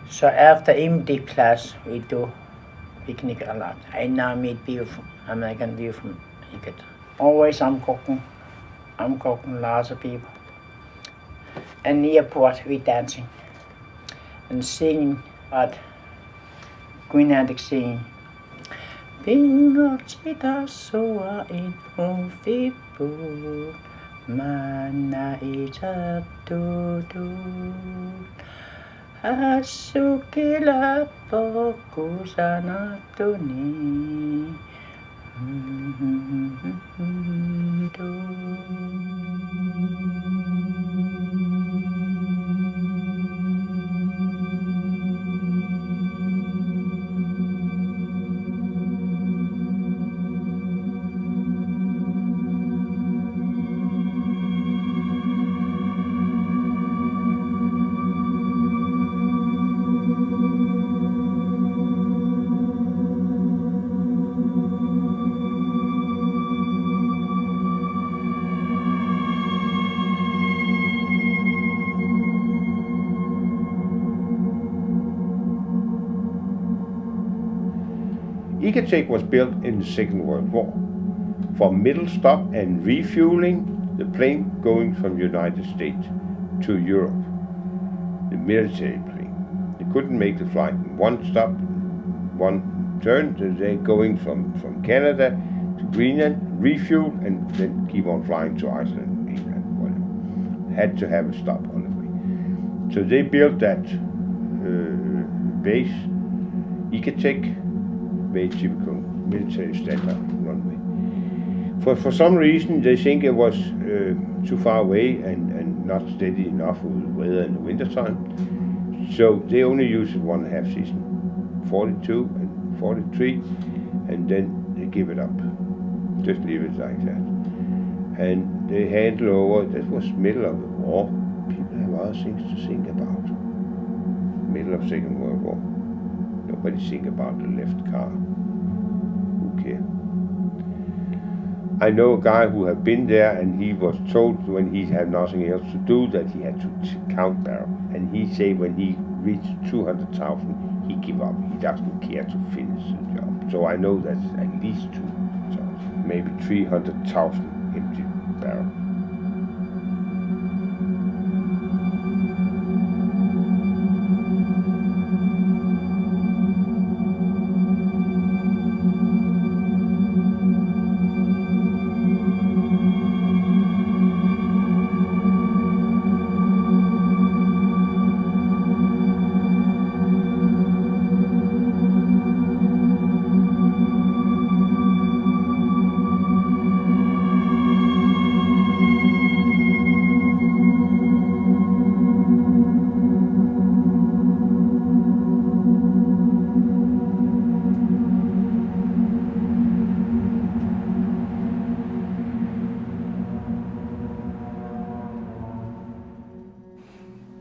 So after MD class, we do picnic a lot. I now meet people from American people from Ikat. Always I'm cooking lots of people. And airport we dancing and singing, but Greenlandic singing. Pingotita soa in hufipu, mana ita tutu. Asukila poku sana tuni. Ikateq was built in the Second World War for middle stop and refueling the plane going from the United States to Europe, the military plane. They couldn't make the flight. One stop, one turn, so they're going from Canada to Greenland, refuel, and then keep on flying to Iceland, England, whatever. Had to have a stop on the way. So they built that base, Ikateq, very typical military standard runway. For some reason, they think it was too far away and not steady enough with the weather in the wintertime. So they only used it 1.5 season, 42 and 43, and then they give it up. Just leave it like that. And they handle over, that was middle of the war. People have other things to think about. Middle of Second World War. Nobody think about the left car. Who cares? I know a guy who had been there, and he was told when he had nothing else to do that he had to count barrel. And he said when he reached 200,000, he give up. He doesn't care to finish the job. So I know that's at least 200,000, maybe 300,000 empty barrels.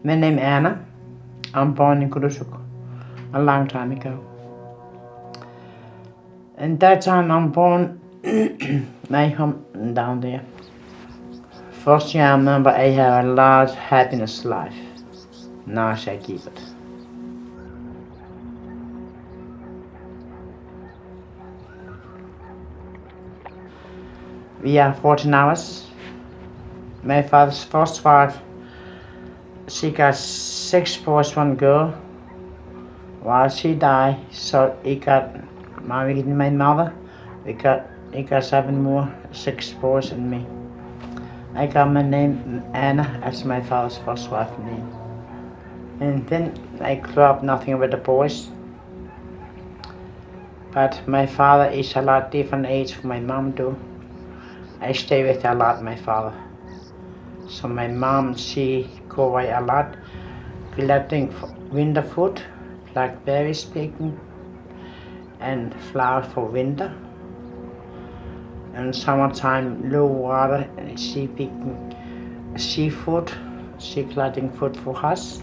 My name is Anna. I'm born in Kulusuk a long time ago. And that time I'm born, my home down there. First year I remember I had a lot of happiness life. Now I shall keep it. We are 14 hours. My father's first wife, she got 6 boys, 1 girl. While she died, so he got married to my mother. He got 7 more, 6 boys and me. I got my name Anna as my father's first wife name. And then I grew up nothing with the boys. But my father is a lot different age from my mom too. I stay with a lot, my father. So my mom, she go away a lot, collecting winter food, like berries picking, and flowers for winter. And summertime, low water, and she picking seafood, she collecting food for us.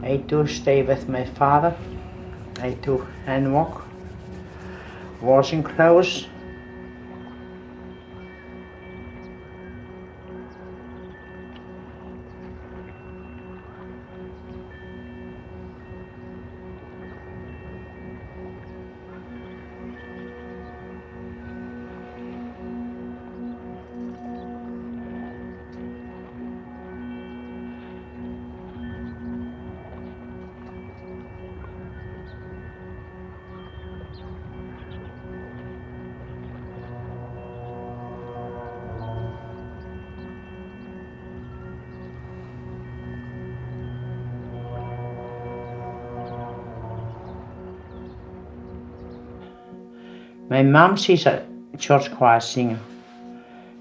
I do stay with my father. I do hand work, washing clothes. My mom, she's a church choir singer.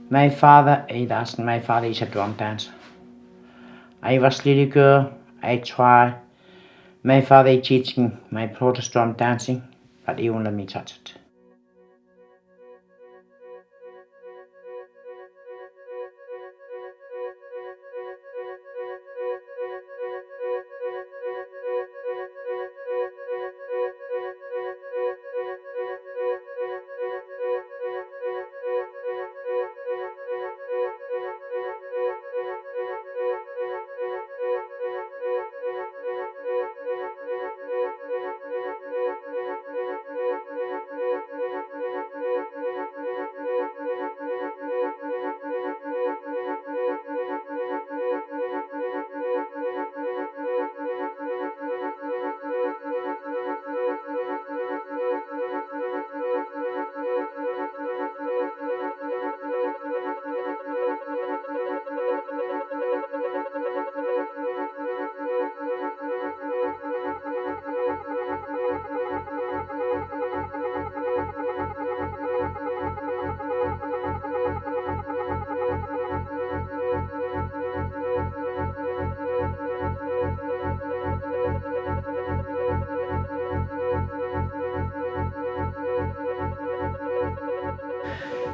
My father is a drum dancer. I was little girl, I tried. My father is teaching my brother's drum dancing, but he won't let me touch it.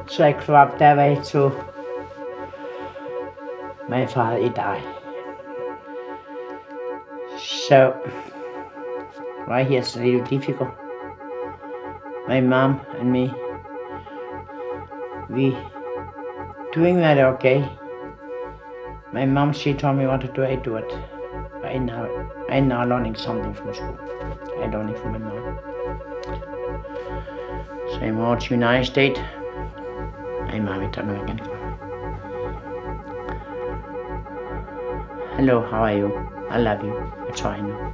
So I grew up that way too. My father, he died. So, right here it's a little difficult. My mom and me, we doing that okay. My mom, she told me what to do, I do it. I now learning something from school. I learning from my mom. So I moved to United States. I'm married to an American. Hello, how are you? I love you. I try now.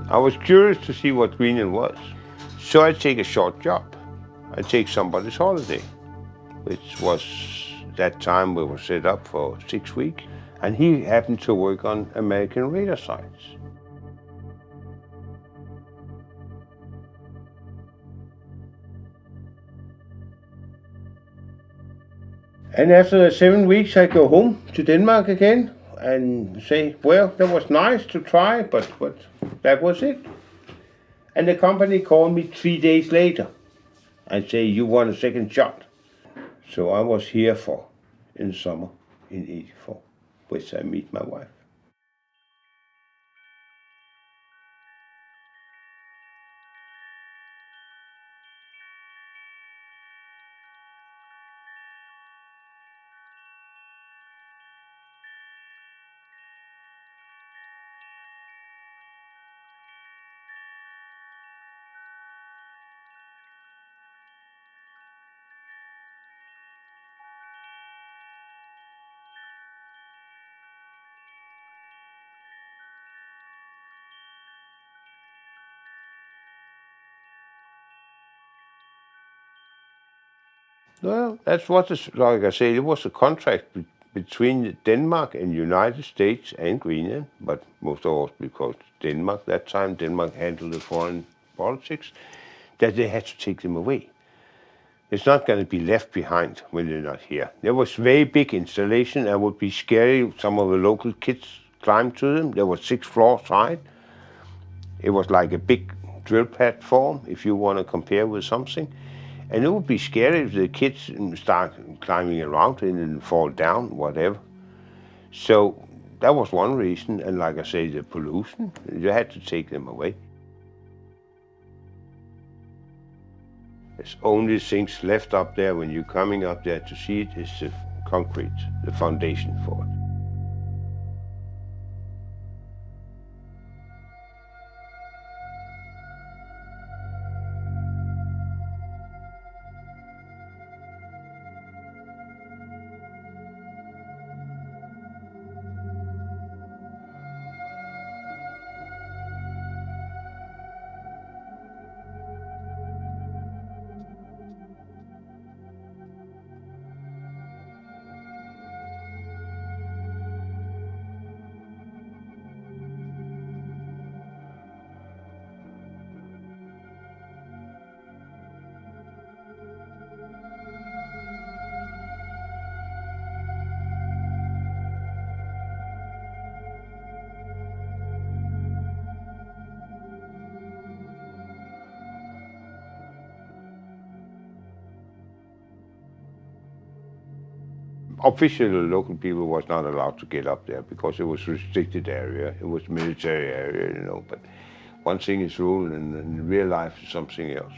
I was curious to see what Greenland was. So I take a short job. I take somebody's holiday, which was that time we were set up for 6 weeks. And he happened to work on American radar sites. And after the 7 weeks, I go home to Denmark again and say, well, that was nice to try, but that was it. And the company called me 3 days later and say, you want a second shot. So I was here in summer in 84, which I meet my wife. Well, that's what is, like I say, it was a contract between Denmark and United States and Greenland, but most of us because Denmark, that time Denmark handled the foreign politics, that they had to take them away. It's not going to be left behind when they're not here. There was very big installation and would be scary. Some of the local kids climbed to them. There was 6 floors high. It was like a big drill platform, if you want to compare with something. And it would be scary if the kids start climbing around it and fall down, whatever. So that was one reason. And like I say, the pollution, you had to take them away. There's only things left up there when you're coming up there to see it is the concrete, the foundation for it. Officially, local people was not allowed to get up there because it was restricted area. It was military area, you know. But one thing is rule, and in real life is something else.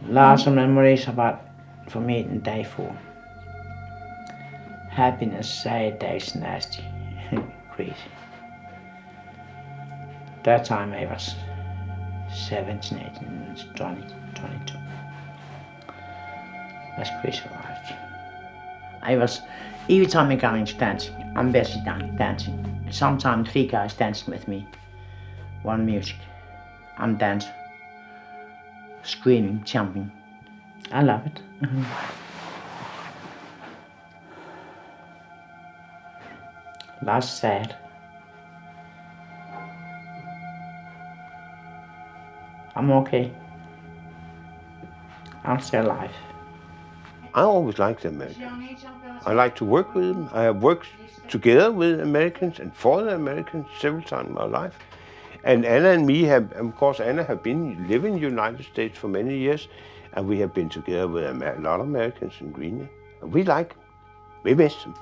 Lots of memories about for me in day 4. Happiness, sad days, nasty, crazy. That time I was 17, 18, 20, 22. That's crazy life. I was, every time I go into dancing, I'm busy dancing. Sometimes 3 guys dancing with me. One music. I'm dancing, screaming, jumping. I love it. That's sad. I'm okay. I'm still alive. I always liked the Americans. I like to work with them. I have worked together with Americans and for the Americans several times in my life. And Anna and me have, of course, Anna have been living in the United States for many years, and we have been together with a lot of Americans in Greenland. And we like them. We miss them.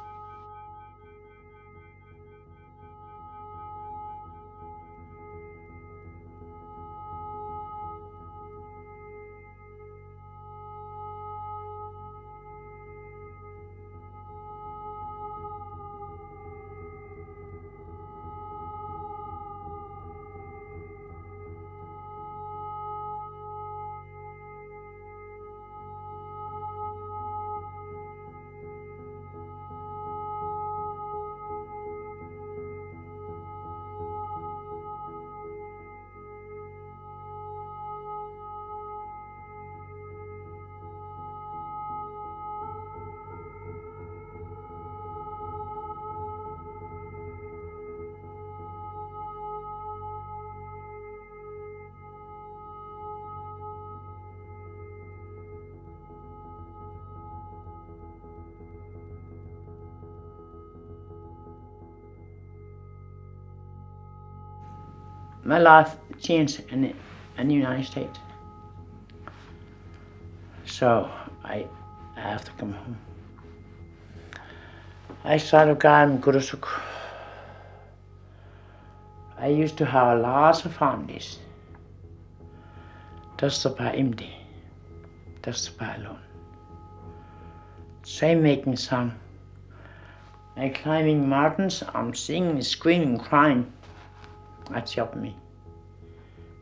My life changed in the United States. So I have to come home. I started going Kulusuk. I used to have lots of families. Just about empty. Just about alone. Same making song. I climbing mountains, I'm singing, screaming, crying. That's helped me.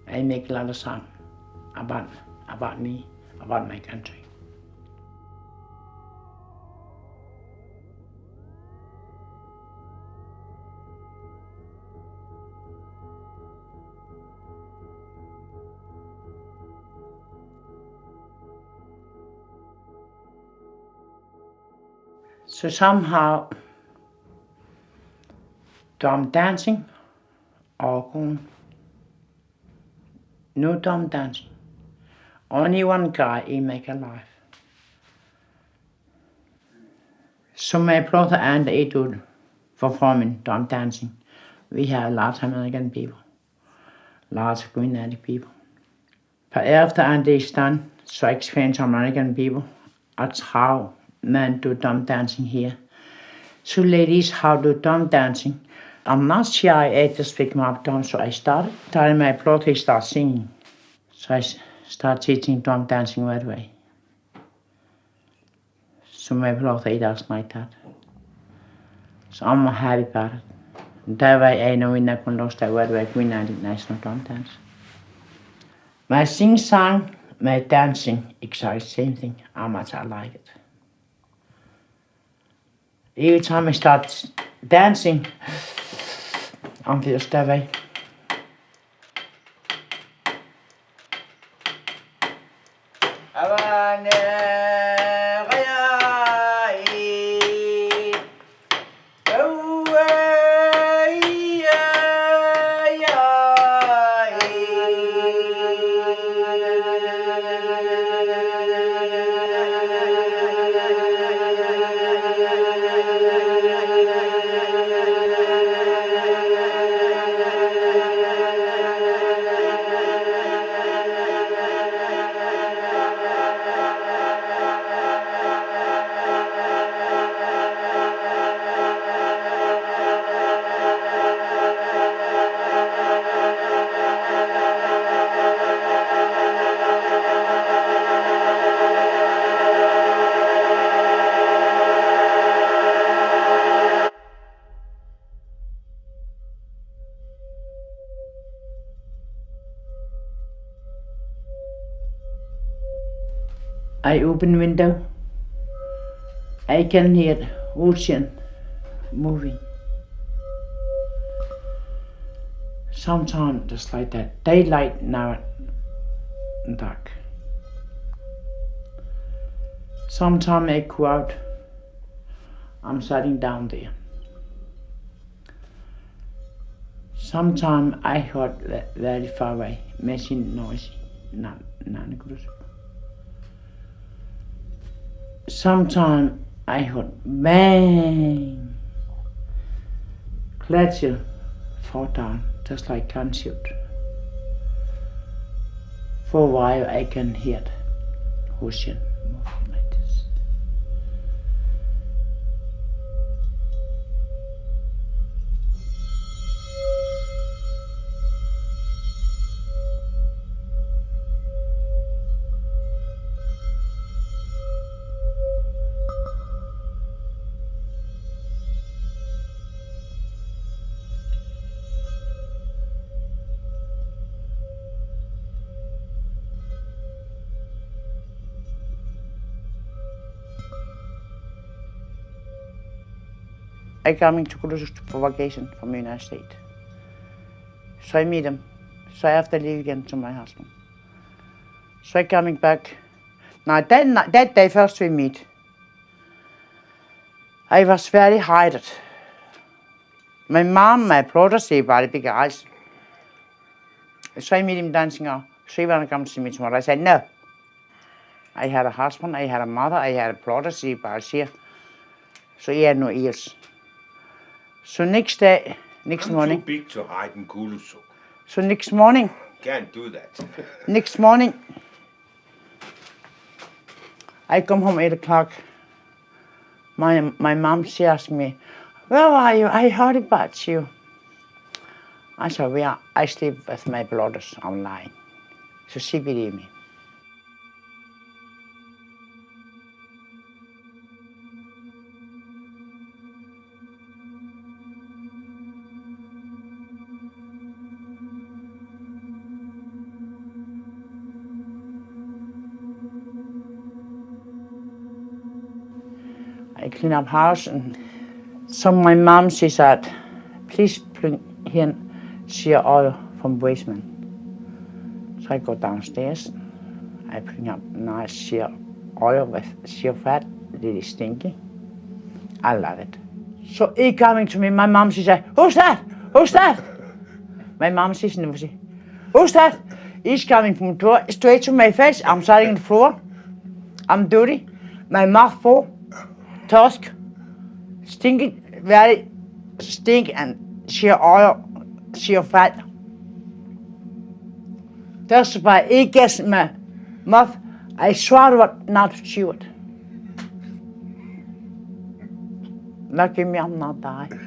I make a lot of songs about me, about my country. So somehow, drum dancing, all gone. No drum dancing. Only one guy he make alive. So my brother and I do performing drum dancing. We have lots of American people, lots of Greenlandic people. But after and is done, so experience American people, that's how men do drum dancing here. So ladies, how do drum dancing? I'm not sure I ate to speak my drum, so I started. Telling my brother he start singing. So I start teaching drum dancing right away. So my brother he does like that. So I'm happy about it. That way I know we're not going to lose that right away. Greenlandic national drum dance. My sing song, my dancing, exactly the same thing. How much I like it. Every time I start dancing, I'm just that way. I open window. I can hear ocean moving. Sometimes just like that. Daylight now and dark. Sometimes I go out. I'm sitting down there. Sometimes I heard very far away, machine noisy, not Kulusuk. Sometimes I heard bang, glacier fall down, just like gunshot. For a while I can hear the ocean moving like this. I coming to Kulusuk for vacation from the United States. So I meet him. So I have to leave again to my husband. So I coming back. Now that day first we meet, I was very hided. My mom, my brother, they were big eyes. So I meet him dancing out. So he wanna come to see me tomorrow. I said no. I had a husband, I had a mother, I had a brother, they were here. So he had no ears. So next morning. I'm too big to hide in Kulusuk. So next morning. Can't do that. Next morning, I come home 8 o'clock. My mom, she asked me, where are you? I heard about you. I said, I sleep with my brothers online. So she believed me. I clean up house, and so my mom, she said, please bring here shear oil from basement. So I go downstairs, I bring up nice shear oil with shear fat, really stinky. I love it. So he coming to me, my mom, she said, who's that? Who's that? My mom says, nosy. Who's that? He's coming from the door, straight to my face. I'm sitting on the floor. I'm dirty. My mouth full. Tusk. Stinking, very stink and sheer oil, sheer fat. That's why he gets my mouth. I swallow it, not chew it. Lucky me, I'm not dying.